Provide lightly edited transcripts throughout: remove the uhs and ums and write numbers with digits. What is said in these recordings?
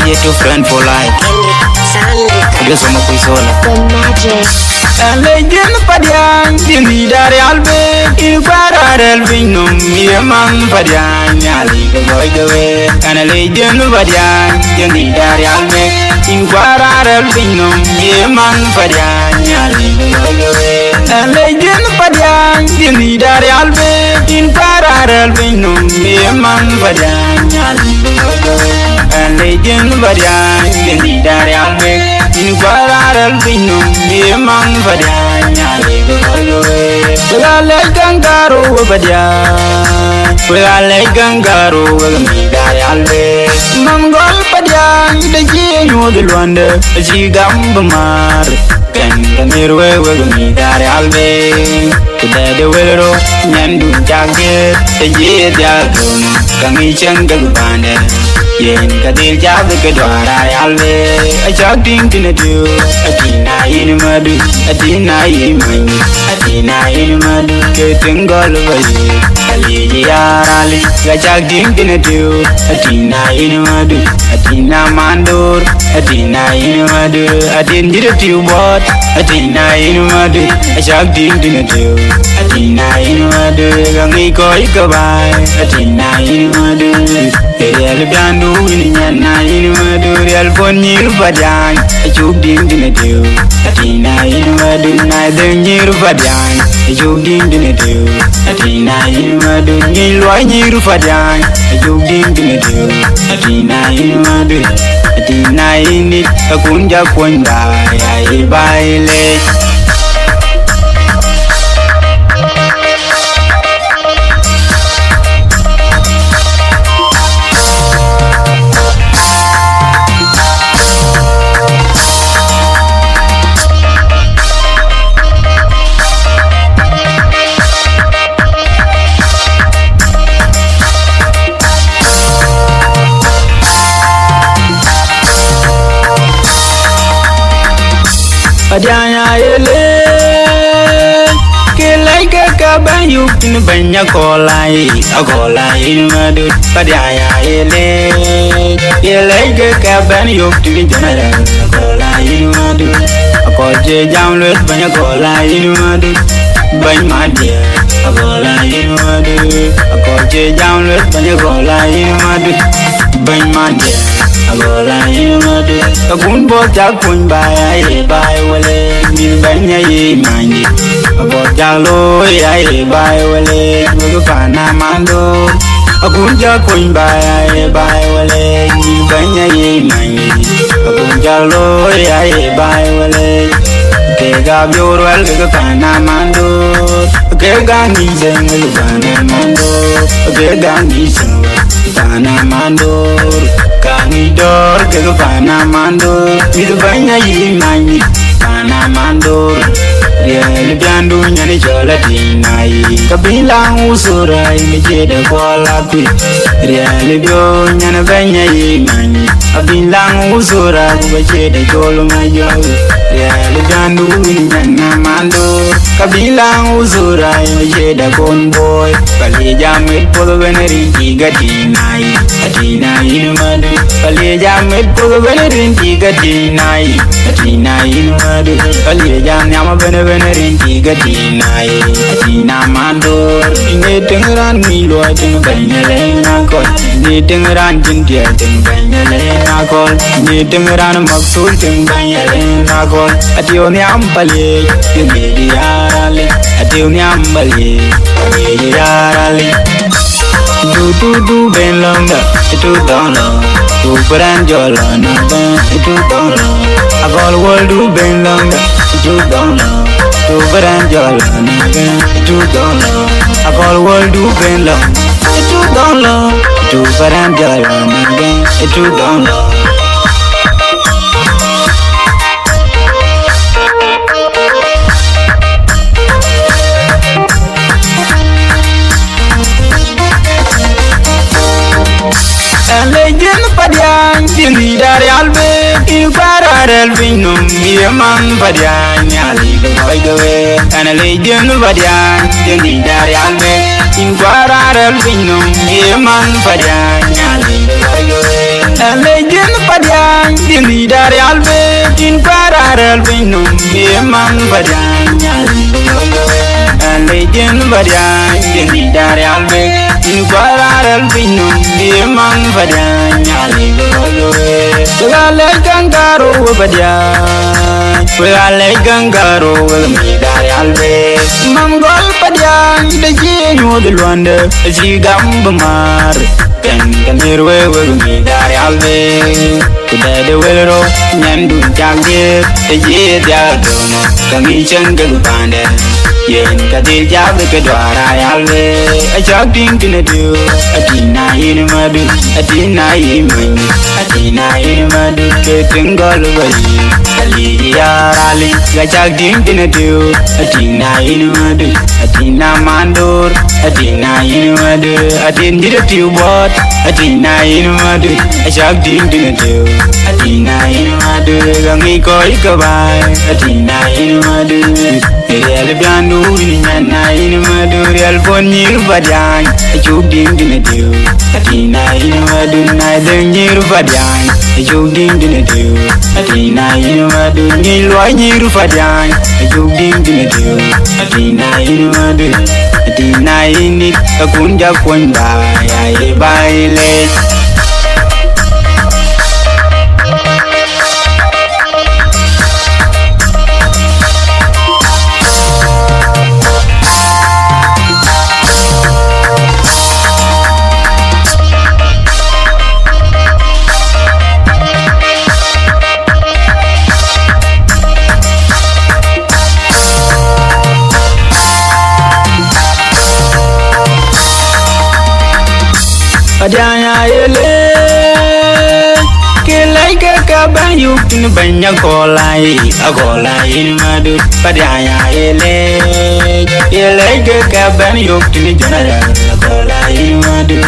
you to friend for life. Dia sama kuisola. The magic. Legend Padiany Arialbeek in Arialbeek no man Padiany Arialbeek and a legend Padiany Arialbeek in Arialbeek no man Padiany Arialbeek and legend Padiany Arialbeek in Arialbeek no man Padiany Arialbeek and legend Padiany Arialbeek in Arialbeek no man Padiany Arialbeek. We are like kangaroo Padiany. We are like kangaroo Arialbeek. Mangol Padiany the Jieng the Luanda she gambamar. Can mirwe we Arialbeek. Today the weather nyandu jaget the Jieng kangi changa bande. Yen kadil jab ke dwara Arialbeek. A chatting to do a tina in madu, a tina in mine, a tina in madu, getting all over you. A lady arali, a chatting to do a tina in madu, a tina mandor, a tina in madu, a tin did a few bot, a tina in madu, a chatting to do a tina in madu, a miko ikabai, a tina in madu. Real bandu in yana in madu, real ponir Padiany. A joke didn't do a tina in madu, neither near Padiany. A joke didn't do a tina in madu, Nilwa near Padiany. A joke didn't do a tina in madu, a tina in it, a kunja kwanda, I baile. Padiany Arialbeek, ke like a cabin you can bring a colai, in madu. Padiany Arialbeek, ke like a cabin you can general, a colai in madu. A coche Jonglei State, bring a colai in madu. By my dear, a colai in madu. A coche Jonglei State, bring a colai in madu. By my dear. Agola in madu, a gun bota kun by wale, mil banya ye mandi. A botalo ye by wale, Mugana mando. A gunja kun by wale, mil banya ye mandi. A gunjalo ye by wale. Kega byorwal kega mando. Kega ni jeng lubana mando. Kega ni jeng lubana mando. Kanidor ke pana mando mit banya yi mani pana mando real bandu nyani chola dinai kabila usura mi jeda kola pi real bio nyana banya yi mani kabila usura ku jeda cholo mayo real bandu nyana mando kabila usura mi jeda convoy kali jamit polo veneri tiga dinai dinai madu kali jamit polo veneri tiga dinai madu kali jam nyama veneri tiga dinai mando inge tengeran milo teng banyale nakol ni tengeran jintia teng banyale nakol ni tengeran maksul teng banyale nakol atio nyampale ni diarale atio nyampale ni diarale du ben longa itu dono tu peran jalan itu dono agol wol du ben longa itu dono tu peran jalan itu dono agol wol du ben longa itu dono tu peran jalan itu dono. Legend Padiany Arialbeek in Arialbeek no man Padiany Arialbeek and a legend Padiany Arialbeek in Arialbeek no man Padiany Arialbeek and legend Padiany Dinka Arialbeek in Padiany man Padiany Legend Padiany Dinka Arialbeek in Padiany man Padiany Wegale Gangaro Padiany Wegale Gangaro Dinka Arialbeek Mangol Padiany the Jieng the Luanda Zigambamar Can hear where we are always. Today the weather, Nandu Jagger, the Jay Diagono, Commission Gabanda. Yen Kadija, the Kadwara always. A jogging to do, a tina in Madu, a tina in Manu, a tina in Madu, getting Golway. A Lydia Rally, a jogging to do, a tina in Madu, a tina Mandor, a tina in Madu, a dinner to what. A tina in Madu, a jogging to do, a tina in Madu, a Miko Ikabai, a tina in Madu, a real Bandu in Madu, real Bonny Padiany, a jogging to do, a tina in Madu, neither near Padiany, a jogging to do, a tina in Madu, Nilwa near Padiany, a jogging to do, a tina in Madu, a tina in it, a Kunja Kunda, I buy. Padiany Arialbeek, Kilai Kakaban you can banya Golai, a Golai in Madu. Padiany Arialbeek, Kilai Kakaban you can general, a Golai in Madu.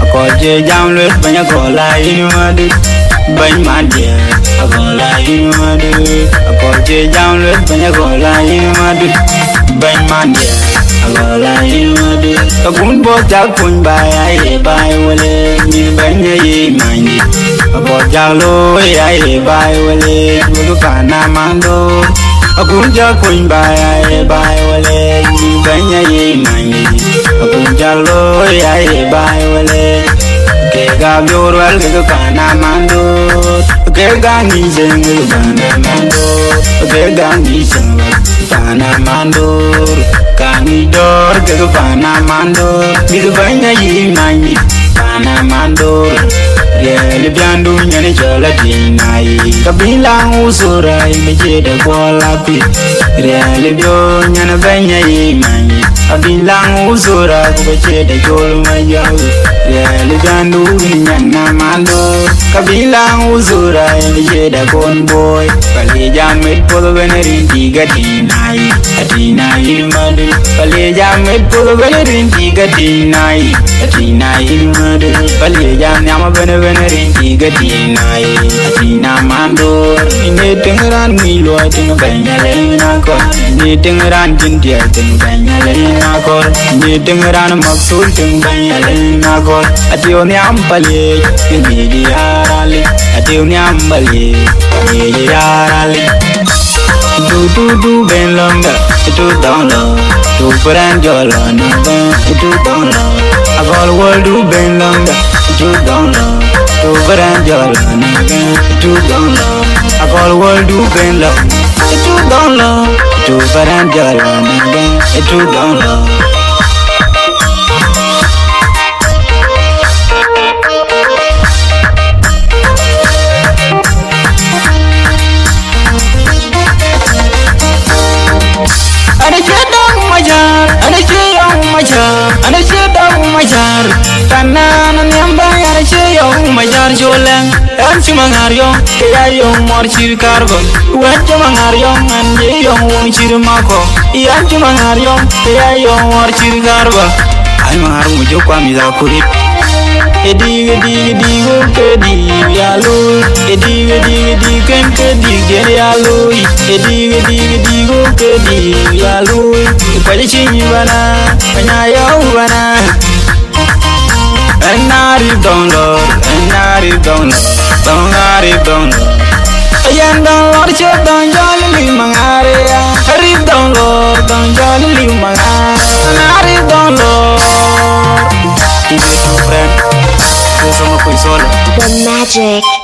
A Koji Jamlet Banya Golai in Madu. Bany Madia, a Golai in Madu. A Koji Jamlet Banya Golai in Madu. Bany Madia. Agola in Madu, a good boat pun by I buy Wale, Miss Banya ye mine. A bojalo, I buy Wale, Lupana Mando. A good pun by I buy Wale, Miss Banya ye mine. A bojalo, I buy Wale. Kega Bural, Lupana Mando. Kega Nizing, Lupana Mando. Kega Nizing, Lupana Mando. Kanidor ke pana mando bidu banya yi mani pana mando le biandu nyane chola dinai kabila usura imeje de bola pi le bio nyane banya yi mani kabila usura kubeje de jol mayo le biandu nyana mando kabila usura imeje de bon boy kali jamet polo beneri diga dinai adinai madu Paleja med polo benerin tiga dinai madu Paleja nyama benerin tiga dinai Atina mandor Ini dengeran milo ting banyale nakor Ini dengeran jindia ting banyale nakor Ini dengeran maksud ting banyale nakor Atio nyam pale Ini diarali Atio nyam pale Ini diarali Du ben longa itu download tu peran jalan itu download agol world du ben longa itu download tu peran jalan itu download agol world du ben longa itu download tu peran jalan itu download Majar kanan yang bayar ceyong majar jolang dan cuma ngaryong kayong morcir karbon buat cuma ngaryong anjeyong wong cir mako iya cuma ngaryong kayong morcir karbon ay mangaru mujo kwa miza kurit edi go kedi yalu edi ken kedi gere yalu edi go kedi yalu ipaje chinyi bana panyayo bana Enari download Don't arif don't ayan don't lord che don't jolly li mangare arif don't lord don't jolly li mangare arif don't lord. Give it to friend. The magic.